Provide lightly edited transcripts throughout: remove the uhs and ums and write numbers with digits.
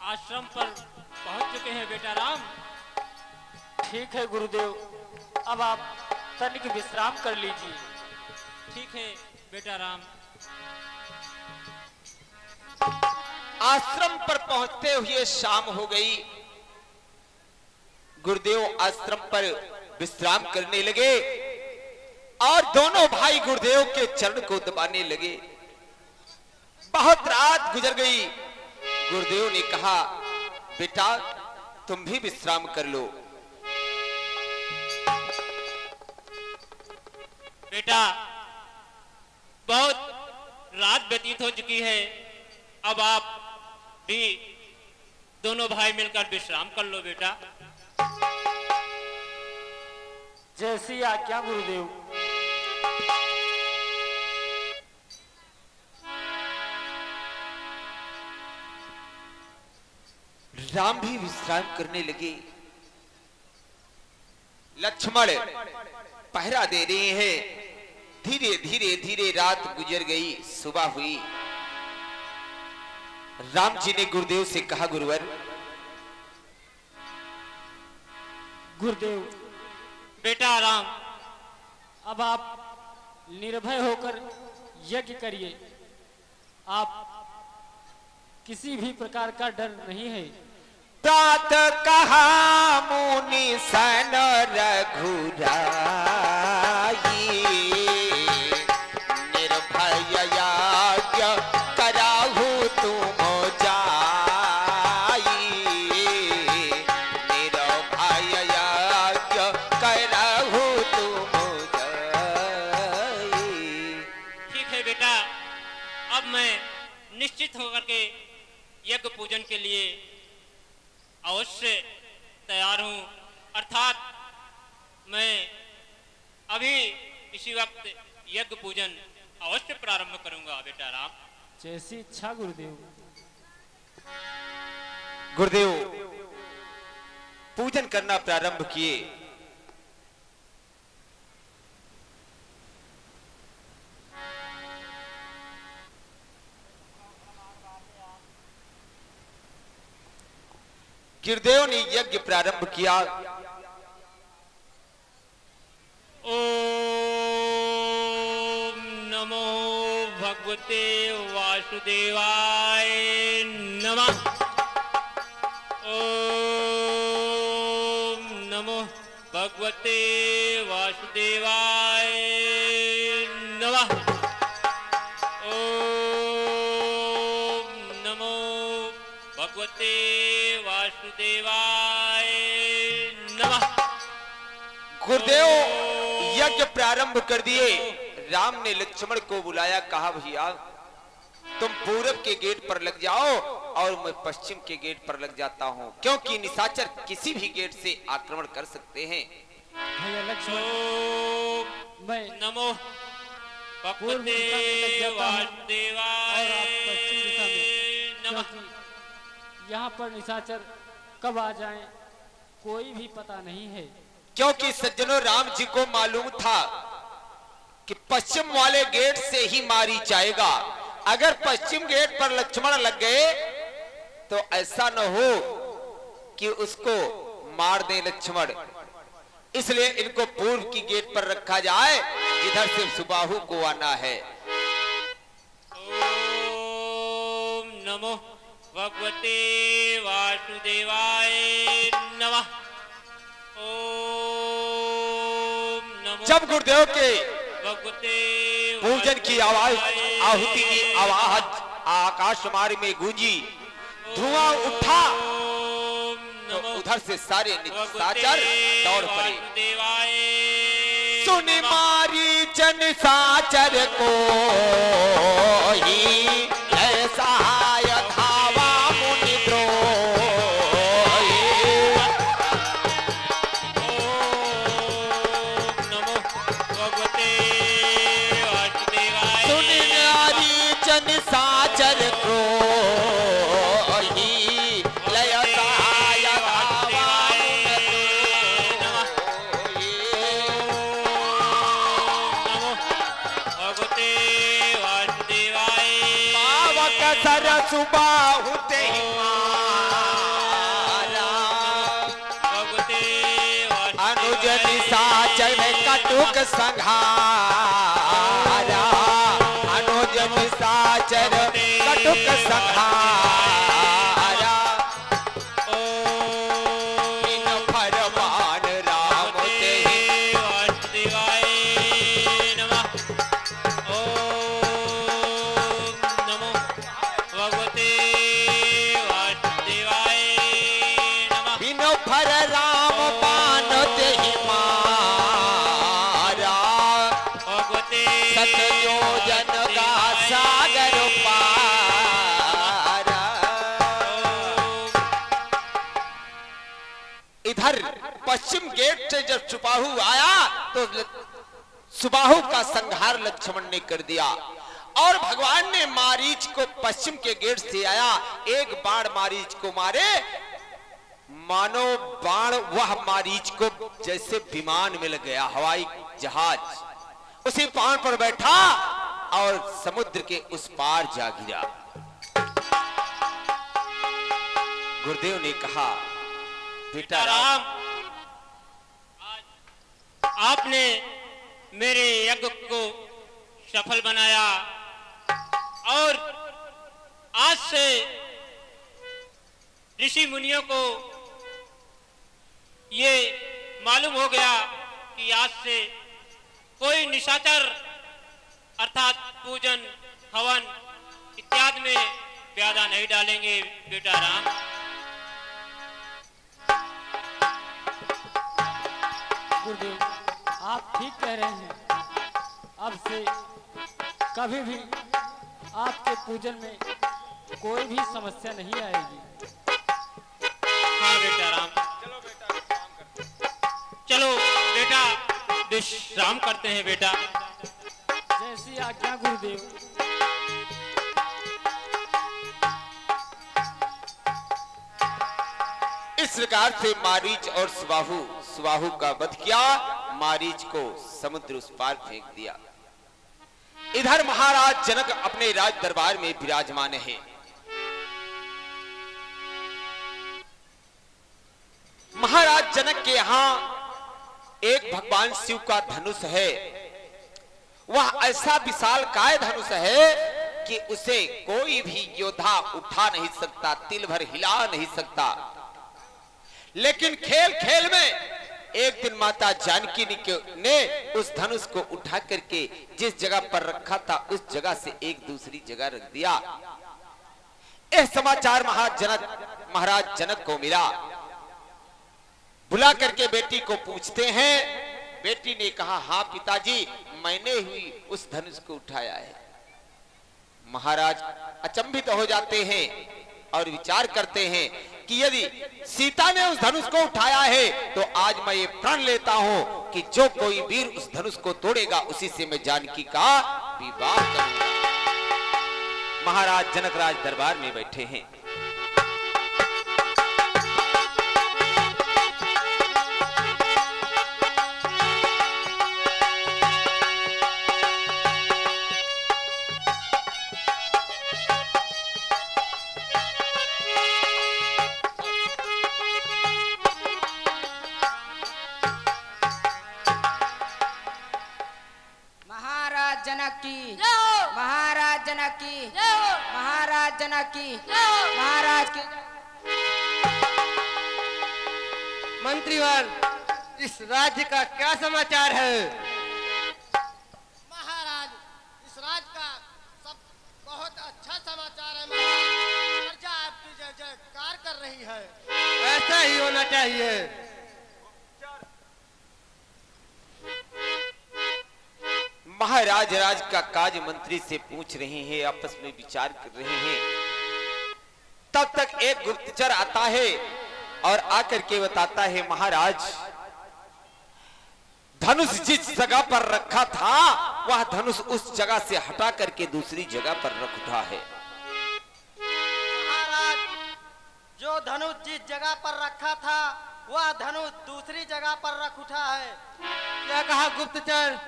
आश्रम पर पहुंच चुके हैं बेटा राम। ठीक है गुरुदेव, अब आप तनिक विश्राम कर लीजिए। ठीक है बेटा राम। आश्रम पर पहुंचते हुए शाम हो गई। गुरुदेव आश्रम पर विश्राम करने लगे और दोनों भाई गुरुदेव के चरण को दबाने लगे। बहुत रात गुजर गई। गुरुदेव ने कहा, बेटा तुम भी विश्राम कर लो। बेटा बहुत रात व्यतीत हो चुकी है, अब आप भी दोनों भाई मिलकर विश्राम कर लो बेटा। जैसी आज्ञा गुरुदेव। राम भी विश्राम करने लगे। लक्ष्मण पहरा दे रहे हैं। धीरे धीरे धीरे रात गुजर गई, सुबह हुई। राम जी ने गुरुदेव से कहा, गुरुवर। गुरुदेव बेटा राम, अब आप निर्भय होकर यज्ञ करिए। आप किसी भी प्रकार का डर नहीं है। तात कहा मुनि सन रघुराई, निर्भय यज्ञ कराहु तुम जाई, निर्भय यज्ञ कराहु तुम जाई। ठीक है बेटा, अब मैं निश्चित होकर के यज्ञ पूजन के लिए अवश्य तैयार हूं। अर्थात मैं अभी इसी वक्त यज्ञ पूजन अवश्य प्रारंभ करूंगा बेटा राम। जैसी इच्छा गुरुदेव। गुरुदेव पूजन करना प्रारंभ किए। गुरुदेव ने यज्ञ प्रारंभ किया। ओम नमो भगवते वासुदेवाय नमः। ओम नमो भगवते वासुदेवाय नमः। ओम नमो भगवते वासुदेवाय नमः। गुरुदेव यज्ञ प्रारंभ कर दिए। राम ने लक्ष्मण को बुलाया, कहा, भैया तुम पूरब के गेट पर लग जाओ और मैं पश्चिम के गेट पर लग जाता हूं, क्योंकि निशाचर किसी भी गेट से आक्रमण कर सकते हैं। भैया लक्ष्मण, मैं नमो पूर्व दिशा में लग जाता हूं वासुदेवाय और आप पश्चिम दिशा में, नमः। क्योंकि यहाँ पर निशाचर कब आ जाएं कोई भी पता नहीं है। क्योंकि सज्जनों राम जी को मालूम था कि पश्चिम वाले गेट से ही मारी जाएगा। अगर पश्चिम गेट पर लक्ष्मण लग गए तो ऐसा न हो कि उसको मार दे लक्ष्मण, इसलिए इनको पूर्व की गेट पर रखा जाए जिधर से सुबाहु को आना है। ओम नमो भगवते वासुदेवाय नमः। ओम नमो जब गुरुदेव के भगवते पूजन की आवाज, आहुति की आवाज आकाश मार्ग में गूंजी, धुआं उठा तो उधर से सारे निशाचर दौड़ पड़े। सुन मारी जन साचर को ही ऐसा धावा मुनि द्रोही। नमो भगवते वासुदेवाय। सुन नारी जन साचर को ही लय सहाय धावा मुनि द्रोही। नमो भगवते वासुदेवाय। पावक सर सुबाहु ते ही कटुक संहारा, अनुज निशाचर कटुक संहारा, बिन फरमान राम तेहि वासुदेवाय नमः। ओम नमो भगवते वासुदेवाय नमः। बिन फर राम बाण तेहि मारा, भगवते सत योजन का सागर पारा। इधर पश्चिम गेट से जब सुबाहु आया तो सुबाहु का संहार लक्ष्मण ने कर दिया, और भगवान ने मारीच को पश्चिम के गेट से आया, एक बाण मारीच को मारे, मानो बाण वह मारीच को जैसे विमान में लग गया, हवाई जहाज उसी बाण पर बैठा और समुद्र के उस पार जा गिरा। गुरुदेव ने कहा, बेटा राम, आज आपने मेरे यज्ञ को सफल बनाया, और आज से ऋषि मुनियों को ये मालूम हो गया कि आज से कोई निशाचर अर्थात पूजन हवन इत्यादि में व्याधा नहीं डालेंगे। बेटा राम, गुरुदेव आप ठीक कह रहे हैं। अब से कभी भी आपके पूजन में कोई भी समस्या नहीं आएगी। हाँ बेटा राम, चलो बेटा विश्राम करते हैं बेटा। जैसी आज्ञा गुरुदेव। इस प्रकार से मारीच और सुबाहु का वध किया, मारीच को समुद्र उस पार फेंक दिया। इधर महाराज जनक अपने राज दरबार में विराजमान है। महाराज जनक के यहां एक भगवान शिव का धनुष है। वह ऐसा विशाल काय धनुष है कि उसे कोई भी योद्धा उठा नहीं सकता, तिल भर हिला नहीं सकता। लेकिन खेल खेल में एक दिन माता जानकी ने उस धनुष को उठा करके जिस जगह पर रखा था उस जगह से एक दूसरी जगह रख दिया। यह समाचार महाराज जनक को मिला। बुला करके बेटी को पूछते हैं। बेटी ने कहा, हाँ पिताजी, मैंने ही उस धनुष को उठाया है। महाराज अचंभित हो जाते हैं और विचार करते हैं कि यदि सीता ने उस धनुष को उठाया है तो आज मैं ये प्रण लेता हूं कि जो कोई वीर उस धनुष को तोड़ेगा उसी से मैं जानकी का विवाह करूंगा। महाराज जनक राज दरबार में बैठे हैं। महाराज जनक की महाराज जनक की महाराज की। मंत्रीवर, इस राज्य का क्या समाचार है? महाराज, इस राज्य का सब बहुत अच्छा समाचार है महाराज। प्रजा आपकी जय जयकार कर रही है। ऐसा ही होना चाहिए। महाराज राज का काज मंत्री से पूछ रहे हैं, आपस में विचार कर रहे हैं। तब तक एक गुप्तचर आता है और आकर के बताता है, महाराज धनुष जिस जगह पर रखा था वह धनुष उस जगह से हटा करके दूसरी जगह पर रख उठा है। महाराज, जो धनुष जिस जगह पर रखा था वह धनुष दूसरी जगह पर रख उठा है। क्या कहा गुप्तचर?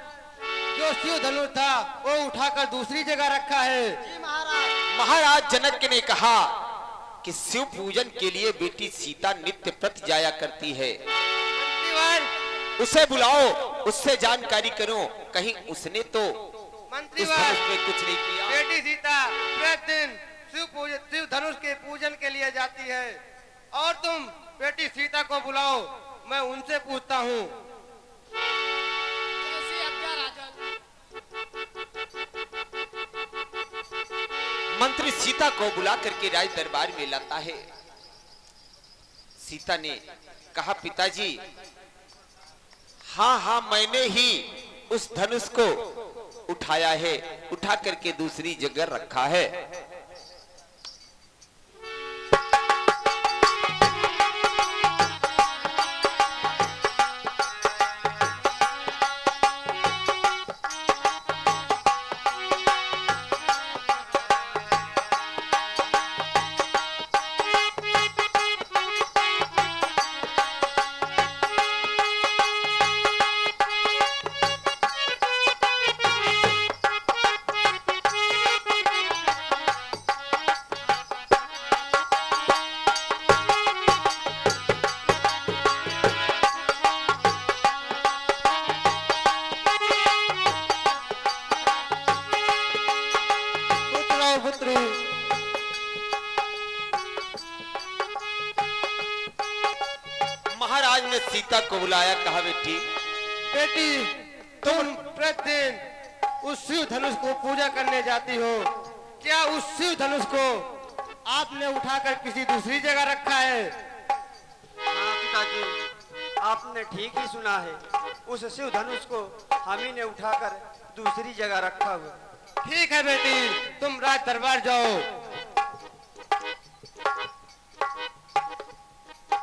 जो शिव धनुष था वो उठाकर दूसरी जगह रखा है। जी महाराज। महाराज जनक ने कहा कि शिव पूजन के लिए बेटी सीता नित्य प्रति जाया करती है। मंत्रीवर, उसे बुलाओ, उससे जानकारी करो, कहीं उसने तो मंत्री उस वाह, धनुष पे कुछ नहीं किया। बेटी सीता प्रतिदिन शिव धनुष के पूजन के लिए जाती है और तुम बेटी सीता को बुलाओ, मैं उनसे पूछता हूँ। कैसी आज्ञा राजन। मंत्री सीता को बुला करके राज दरबार में लाता है। सीता ने कहा पिताजी, हाँ हाँ मैंने ही उस धनुष को उठाया है, उठा करके दूसरी जगह रखा है। पुत्र महाराज ने सीता को बुलाया, कहा बेटी बेटी तुम प्रतिदिन उस शिव धनुष को पूजा करने जाती हो, क्या उस शिव धनुष को आपने उठाकर किसी दूसरी जगह रखा है? हाँ पिताजी, आपने ठीक ही सुना है, उस शिव धनुष को हम ही ने उठाकर दूसरी जगह रखा हुआ। ठीक है बेटी, तुम राज दरबार जाओ।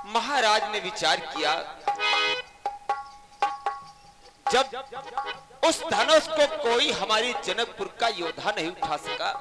महाराज ने विचार किया, जब उस धनुष को कोई हमारी जनकपुर का योद्धा नहीं उठा सका,